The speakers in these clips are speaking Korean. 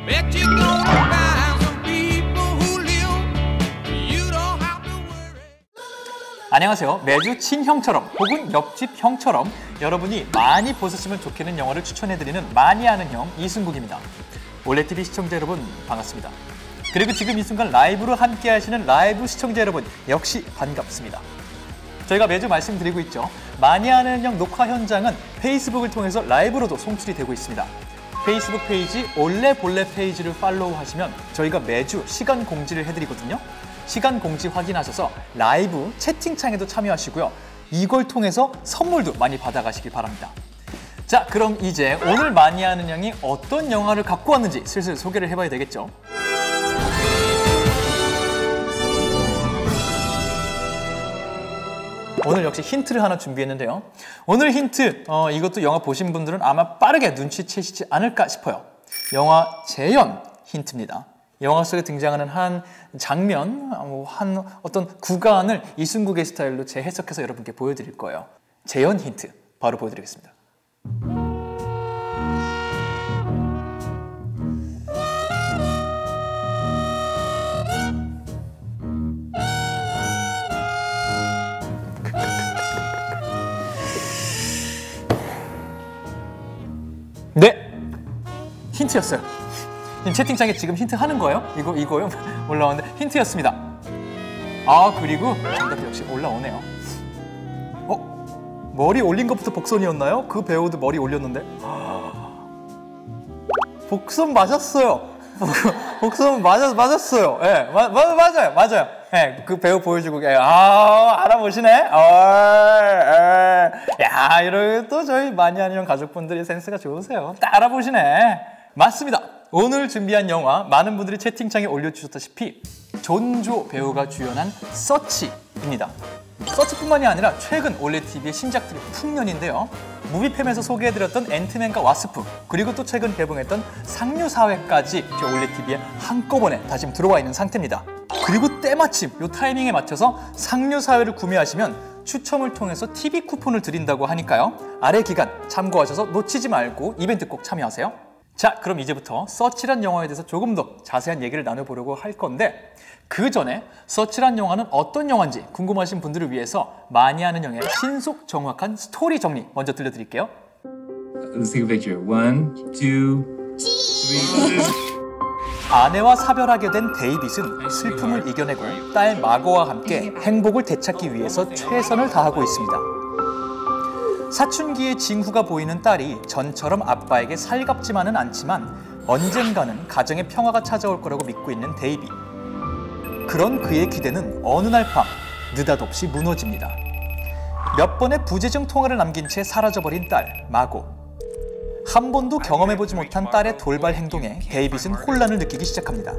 Bet you're gonna find some people who live. You don't have to worry. 안녕하세요. 매주 친형처럼 혹은 옆집 형처럼 여러분이 많이 보셨으면 좋겠는 영화를 추천해드리는 많이 아는 형 이승국입니다. 올레TV 시청자 여러분 반갑습니다. 그리고 지금 이 순간 라이브로 함께 하시는 라이브 시청자 여러분 역시 반갑습니다. 저희가 매주 말씀드리고 있죠. 많이 아는 형 녹화 현장은 페이스북을 통해서 라이브로도 송출이 되고 있습니다. 페이스북 페이지 올레볼레 페이지를 팔로우 하시면 저희가 매주 시간 공지를 해드리거든요. 시간 공지 확인하셔서 라이브 채팅창에도 참여하시고요. 이걸 통해서 선물도 많이 받아가시길 바랍니다. 자, 그럼 이제 오늘 많이 아는 형이 어떤 영화를 갖고 왔는지 슬슬 소개를 해봐야 되겠죠. 오늘 역시 힌트를 하나 준비했는데요. 오늘 힌트, 이것도 영화 보신 분들은 아마 빠르게 눈치채시지 않을까 싶어요. 영화 재연 힌트입니다. 영화 속에 등장하는 한 장면, 한 어떤 구간을 이승국의 스타일로 재해석해서 여러분께 보여드릴 거예요. 재연 힌트 바로 보여드리겠습니다. 네! 힌트였어요. 채팅창에 지금 힌트 하는 거예요? 이거요? 올라오는데 힌트였습니다. 아, 그리고 정답이 역시 올라오네요. 머리 올린 것부터 복선이었나요? 그 배우도 머리 올렸는데. 복선 맞았어요. 복선 맞았어요. 예, 네, 맞아요. 예, 네, 그 배우 보여주고, 알아보시네? 야, 이러고 또 저희 많이 아는 형 가족분들이 센스가 좋으세요. 딱 알아보시네. 맞습니다. 오늘 준비한 영화 많은 분들이 채팅창에 올려주셨다시피 존조 배우가 주연한 서치입니다. 서치뿐만이 아니라 최근 올레TV의 신작들이 풍년인데요. 무비팸에서 소개해드렸던 앤트맨과 와스프, 그리고 또 최근 개봉했던 상류사회까지 올레TV에 한꺼번에 다시 들어와 있는 상태입니다. 그리고 때마침 이 타이밍에 맞춰서 상류사회를 구매하시면 추첨을 통해서 TV 쿠폰을 드린다고 하니까요. 아래 기간 참고하셔서 놓치지 말고 이벤트 꼭 참여하세요. 자, 그럼 이제부터 서치란 영화에 대해서 조금 더 자세한 얘기를 나눠보려고 할 건데, 그 전에 서치란 영화는 어떤 영화인지 궁금하신 분들을 위해서 많이 아는 형의 신속 정확한 스토리 정리 먼저 들려드릴게요. Let's take a picture. 1, 2, 3. 아내와 사별하게 된 데이빗은 슬픔을 이겨내고 딸 마고와 함께 행복을 되찾기 위해서 최선을 다하고 있습니다. 사춘기의 징후가 보이는 딸이 전처럼 아빠에게 살갑지만은 않지만 언젠가는 가정의 평화가 찾아올 거라고 믿고 있는 데이빗. 그런 그의 기대는 어느 날 밤 느닷없이 무너집니다. 몇 번의 부재중 통화를 남긴 채 사라져버린 딸 마고. 한 번도 경험해보지 못한 딸의 돌발 행동에 데이빗은 혼란을 느끼기 시작합니다.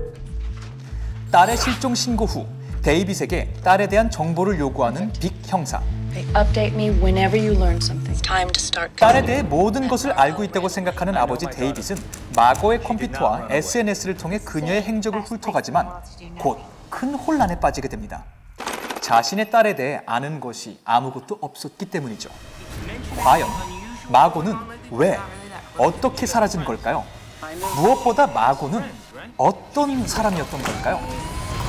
딸의 실종 신고 후 데이빗에게 딸에 대한 정보를 요구하는 빅 형사. Update me whenever you learn something. It's time to start. 딸에 대해 모든 것을 알고 있다고 생각하는 아버지 데이빗은 마고의 컴퓨터와 SNS를 통해 그녀의 행적을 훑어가지만 곧 큰 혼란에 빠지게 됩니다. 자신의 딸에 대해 아는 것이 아무것도 없었기 때문이죠. 과연 마고는 왜, 어떻게 사라진 걸까요? 무엇보다 마고는 어떤 사람이었던 걸까요?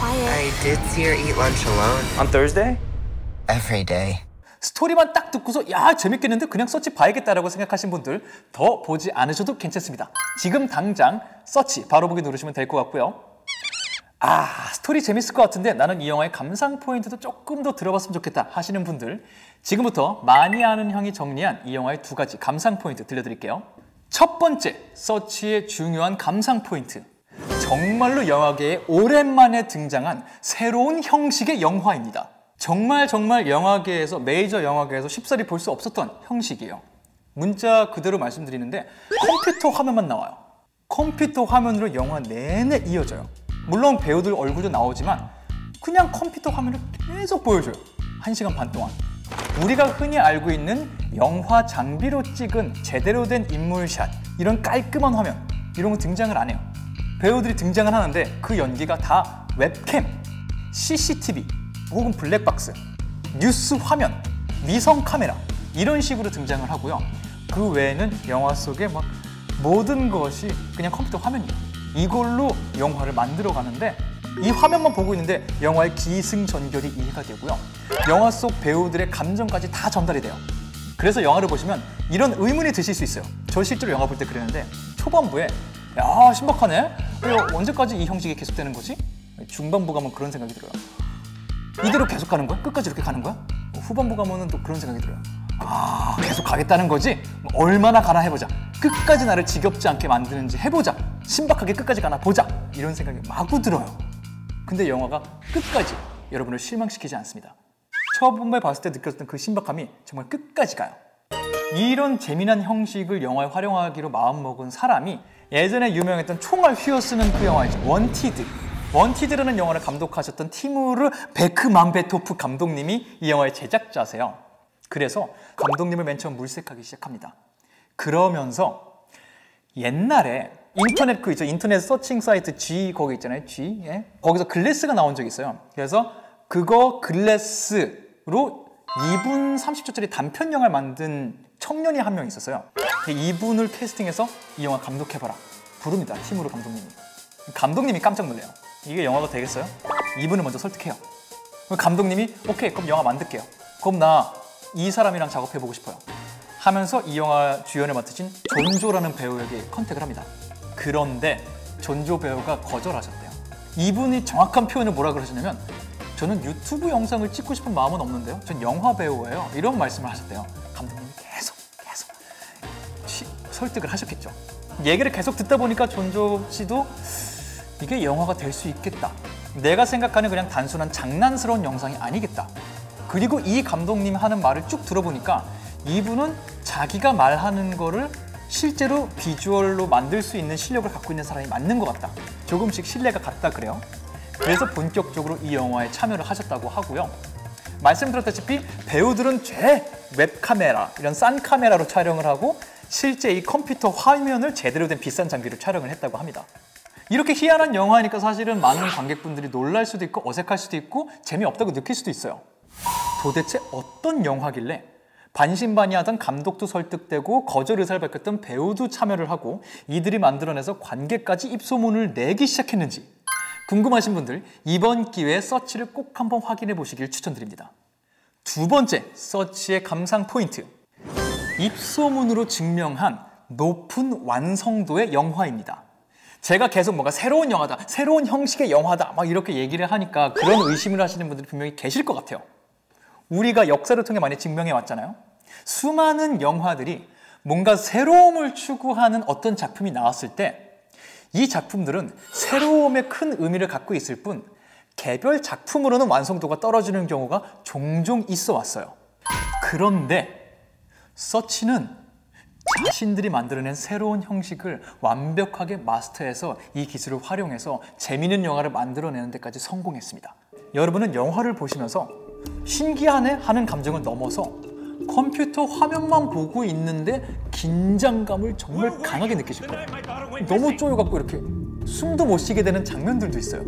I did see her eat lunch alone. On Thursday? Every day. 스토리만 딱 듣고서 야, 재밌겠는데 그냥 서치 봐야겠다라고 생각하신 분들 더 보지 않으셔도 괜찮습니다. 지금 당장 서치 바로 보기 누르시면 될 것 같고요. 스토리 재밌을 것 같은데 나는 이 영화의 감상 포인트도 조금 더 들어봤으면 좋겠다 하시는 분들, 지금부터 많이 아는 형이 정리한 이 영화의 두 가지 감상 포인트 들려드릴게요. 첫 번째, 서치의 중요한 감상 포인트. 정말로 영화계에 오랜만에 등장한 새로운 형식의 영화입니다. 정말 영화계에서, 메이저 영화계에서 쉽사리 볼 수 없었던 형식이에요. 문자 그대로 말씀드리는데 컴퓨터 화면만 나와요. 컴퓨터 화면으로 영화 내내 이어져요. 물론 배우들 얼굴도 나오지만 그냥 컴퓨터 화면을 계속 보여줘요. 1시간 반 동안. 우리가 흔히 알고 있는 영화 장비로 찍은 제대로 된 인물샷, 이런 깔끔한 화면, 이런 거 등장을 안 해요. 배우들이 등장을 하는데 그 연기가 다 웹캠, CCTV, 혹은 블랙박스, 뉴스 화면, 미성 카메라, 이런 식으로 등장을 하고요. 그 외에는 영화 속에 막 모든 것이 그냥 컴퓨터 화면이에요. 이걸로 영화를 만들어 가는데 이 화면만 보고 있는데 영화의 기승전결이 이해가 되고요. 영화 속 배우들의 감정까지 다 전달이 돼요. 그래서 영화를 보시면 이런 의문이 드실 수 있어요. 저 실제로 영화 볼 때 그랬는데 초반부에 야 신박하네? 이거 언제까지 이 형식이 계속되는 거지? 중반부 가면 그런 생각이 들어요. 이대로 계속 가는 거야? 끝까지 이렇게 가는 거야? 후반부 가면은 또 그런 생각이 들어요. 아 계속 가겠다는 거지? 얼마나 가나 해보자. 끝까지 나를 지겹지 않게 만드는지 해보자. 신박하게 끝까지 가나 보자. 이런 생각이 마구 들어요. 근데 영화가 끝까지 여러분을 실망시키지 않습니다. 처음에 봤을 때 느꼈던 그 신박함이 정말 끝까지 가요. 이런 재미난 형식을 영화에 활용하기로 마음먹은 사람이 예전에 유명했던 총알 휘어쓰는 그 영화이죠. 원티드. 원티드라는 영화를 감독하셨던 티무르 베크맘베토프 감독님이 이 영화의 제작자세요. 그래서 감독님을 맨 처음 물색하기 시작합니다. 그러면서 옛날에 인터넷 그 있죠. 인터넷 서칭 사이트 G 거기 있잖아요. G. 예? 거기서 글래스가 나온 적이 있어요. 그래서 그거 글래스로 2분 30초짜리 단편 영화를 만든 청년이 한 명 있었어요. 이분을 캐스팅해서 이 영화 감독해봐라. 부릅니다. 티무르 감독님이. 감독님이 깜짝 놀래요. 이게 영화가 되겠어요? 이분을 먼저 설득해요. 감독님이 오케이 그럼 영화 만들게요. 그럼 나 이 사람이랑 작업해보고 싶어요. 하면서 이 영화 주연을 맡으신 존조라는 배우에게 컨택을 합니다. 그런데 존조 배우가 거절하셨대요. 이분이 정확한 표현을 뭐라 그러셨냐면 저는 유튜브 영상을 찍고 싶은 마음은 없는데요. 전 영화 배우예요. 이런 말씀을 하셨대요. 감독님이 계속 설득을 하셨겠죠. 얘기를 계속 듣다 보니까 존조 씨도 이게 영화가 될 수 있겠다. 내가 생각하는 그냥 단순한 장난스러운 영상이 아니겠다. 그리고 이 감독님이 하는 말을 쭉 들어보니까 이분은 자기가 말하는 거를 실제로 비주얼로 만들 수 있는 실력을 갖고 있는 사람이 맞는 것 같다. 조금씩 신뢰가 갔다 그래요. 그래서 본격적으로 이 영화에 참여를 하셨다고 하고요. 말씀드렸다시피 배우들은 웹카메라, 이런 싼 카메라로 촬영을 하고 실제 이 컴퓨터 화면을 제대로 된 비싼 장비로 촬영을 했다고 합니다. 이렇게 희한한 영화니까 사실은 많은 관객분들이 놀랄 수도 있고 어색할 수도 있고 재미없다고 느낄 수도 있어요. 도대체 어떤 영화길래 반신반의하던 감독도 설득되고 거절 의사를 밝혔던 배우도 참여를 하고 이들이 만들어내서 관객까지 입소문을 내기 시작했는지 궁금하신 분들 이번 기회에 서치를 꼭 한번 확인해 보시길 추천드립니다. 두 번째 서치의 감상 포인트. 입소문으로 증명한 높은 완성도의 영화입니다. 제가 계속 뭔가 새로운 영화다, 새로운 형식의 영화다 막 이렇게 얘기를 하니까 그런 의심을 하시는 분들이 분명히 계실 것 같아요. 우리가 역사를 통해 많이 증명해 왔잖아요. 수많은 영화들이 뭔가 새로움을 추구하는 어떤 작품이 나왔을 때 이 작품들은 새로움에 큰 의미를 갖고 있을 뿐 개별 작품으로는 완성도가 떨어지는 경우가 종종 있어 왔어요. 그런데 서치는 자신들이 만들어낸 새로운 형식을 완벽하게 마스터해서 이 기술을 활용해서 재미있는 영화를 만들어내는 데까지 성공했습니다. 여러분은 영화를 보시면서 신기하네 하는 감정을 넘어서 컴퓨터 화면만 보고 있는데 긴장감을 정말 강하게 느끼실 거예요. 너무 쪼여갖고 이렇게 숨도 못 쉬게 되는 장면들도 있어요.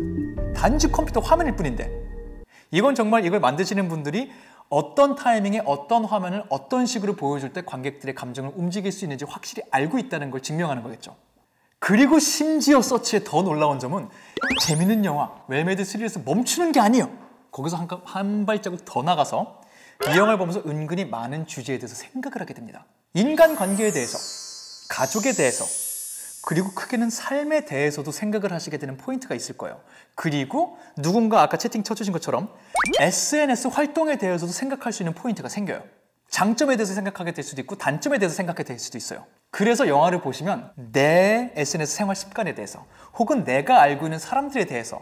단지 컴퓨터 화면일 뿐인데 이건 정말 이걸 만드시는 분들이 어떤 타이밍에 어떤 화면을 어떤 식으로 보여줄 때 관객들의 감정을 움직일 수 있는지 확실히 알고 있다는 걸 증명하는 거겠죠. 그리고 심지어 서치의 더 놀라운 점은 재밌는 영화 웰메이드 3에서 멈추는 게 아니에요. 거기서 한 발자국 더 나가서 이 영화를 보면서 은근히 많은 주제에 대해서 생각을 하게 됩니다. 인간관계에 대해서, 가족에 대해서, 그리고 크게는 삶에 대해서도 생각을 하시게 되는 포인트가 있을 거예요. 그리고 누군가 아까 채팅 쳐주신 것처럼 SNS 활동에 대해서도 생각할 수 있는 포인트가 생겨요. 장점에 대해서 생각하게 될 수도 있고 단점에 대해서 생각하게 될 수도 있어요. 그래서 영화를 보시면 내 SNS 생활 습관에 대해서 혹은 내가 알고 있는 사람들에 대해서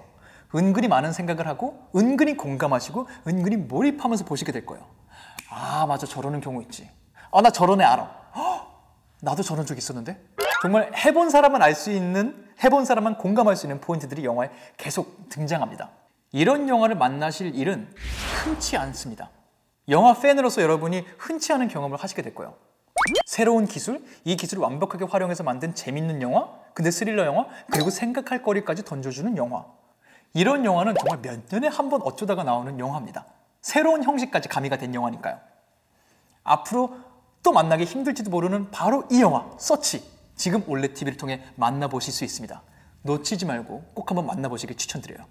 은근히 많은 생각을 하고 은근히 공감하시고 은근히 몰입하면서 보시게 될 거예요. 아 맞아 저러는 경우 있지. 아 나 저런 애 알아. 나도 저런 적 있었는데. 정말 해본 사람만 알 수 있는 해본 사람만 공감할 수 있는 포인트들이 영화에 계속 등장합니다. 이런 영화를 만나실 일은 흔치 않습니다. 영화 팬으로서 여러분이 흔치 않은 경험을 하시게 될 거예요. 새로운 기술, 이 기술을 완벽하게 활용해서 만든 재밌는 영화, 근데 스릴러 영화, 그리고 생각할 거리까지 던져주는 영화. 이런 영화는 정말 몇 년에 한 번 어쩌다가 나오는 영화입니다. 새로운 형식까지 가미가 된 영화니까요. 앞으로 또 만나기 힘들지도 모르는 바로 이 영화, 서치. 지금 올레 TV를 통해 만나보실 수 있습니다. 놓치지 말고 꼭 한번 만나보시길 추천드려요.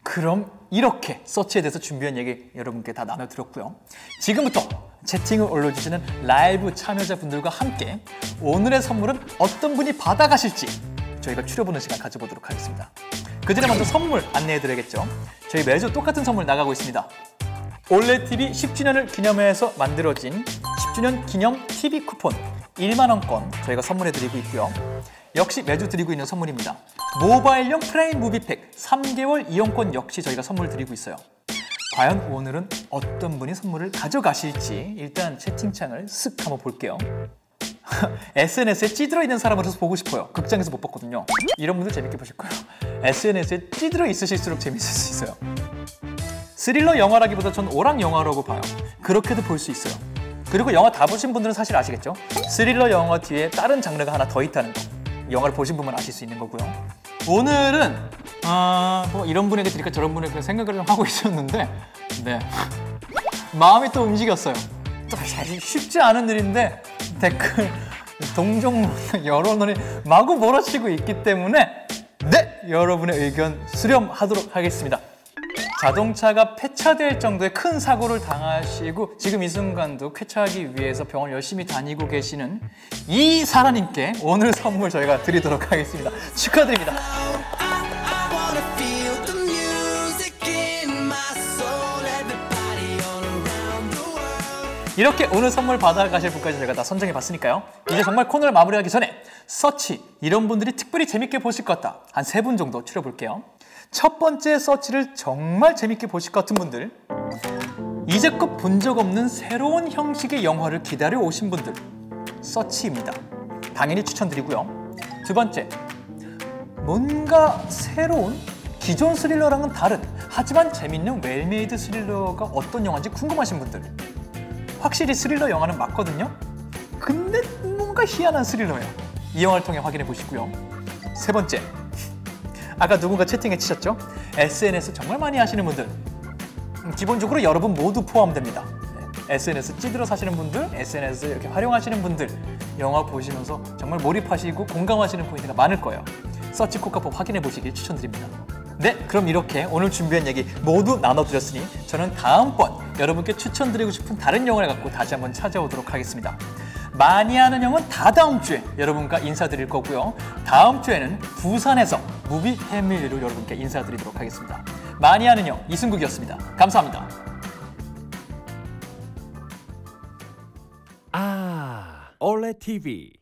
그럼 이렇게 서치에 대해서 준비한 얘기 여러분께 다 나눠드렸고요. 지금부터 채팅을 올려주시는 라이브 참여자분들과 함께 오늘의 선물은 어떤 분이 받아가실지 저희가 추려보는 시간 가져보도록 하겠습니다. 그 전에 먼저 선물 안내해드려야겠죠. 저희 매주 똑같은 선물 나가고 있습니다. 올레TV 10주년을 기념해서 만들어진 10주년 기념 TV 쿠폰 1만원권 저희가 선물해드리고 있고요. 역시 매주 드리고 있는 선물입니다. 모바일용 프라임 무비팩 3개월 이용권 역시 저희가 선물 드리고 있어요. 과연 오늘은 어떤 분이 선물을 가져가실지 일단 채팅창을 쓱 한번 볼게요. SNS에 찌들어 있는 사람으로서 보고 싶어요. 극장에서 못 봤거든요. 이런 분들 재밌게 보실 거예요. SNS에 찌들어 있으실수록 재밌을 수 있어요. 스릴러 영화라기보다 전 오락 영화라고 봐요. 그렇게도 볼 수 있어요. 그리고 영화 다 보신 분들은 사실 아시겠죠? 스릴러 영화 뒤에 다른 장르가 하나 더 있다는 거. 영화를 보신 분만 아실 수 있는 거고요. 오늘은 뭐 이런 분에게 드릴까 저런 분에게 생각을 좀 하고 있었는데 네 마음이 또 움직였어요. 또 사실 쉽지 않은 일인데 댓글 동종 여론이 마구 몰아치고 있기 때문에 네 여러분의 의견 수렴하도록 하겠습니다. 자동차가 폐차될 정도의 큰 사고를 당하시고 지금 이 순간도 쾌차하기 위해서 병원 열심히 다니고 계시는 이 사라님께 오늘 선물 저희가 드리도록 하겠습니다. 축하드립니다. I wanna feel the music in my soul. Everybody all around the world. 이렇게 오늘 선물 받아가실 분까지 저희가 다 선정해 봤으니까요. 이제 정말 코너를 마무리하기 전에 서치 이런 분들이 특별히 재밌게 보실 것 같다. 한 3분 정도 추려볼게요. 첫 번째 서치를 정말 재밌게 보실 것 같은 분들, 이제껏 본 적 없는 새로운 형식의 영화를 기다려 오신 분들, 서치입니다. 당연히 추천드리고요. 두 번째, 뭔가 새로운 기존 스릴러랑은 다른 하지만 재밌는 웰메이드 스릴러가 어떤 영화인지 궁금하신 분들, 확실히 스릴러 영화는 맞거든요. 근데 뭔가 희한한 스릴러예요. 이 영화를 통해 확인해 보시고요. 세 번째, 아까 누군가 채팅에 치셨죠? SNS 정말 많이 하시는 분들, 기본적으로 여러분 모두 포함됩니다. SNS 찌들어 사시는 분들, SNS 이렇게 활용하시는 분들, 영화 보시면서 정말 몰입하시고 공감하시는 포인트가 많을 거예요. 서치 코카폰 확인해 보시길 추천드립니다. 네, 그럼 이렇게 오늘 준비한 얘기 모두 나눠드렸으니 저는 다음번 여러분께 추천드리고 싶은 다른 영화를 갖고 다시 한번 찾아오도록 하겠습니다. 많이 하는 영은 다다음 주에 여러분과 인사드릴 거고요. 다음 주에는 부산에서 무비 패밀리로 여러분께 인사드리도록 하겠습니다. 많이 하는 영 이승국이었습니다. 감사합니다. 올레TV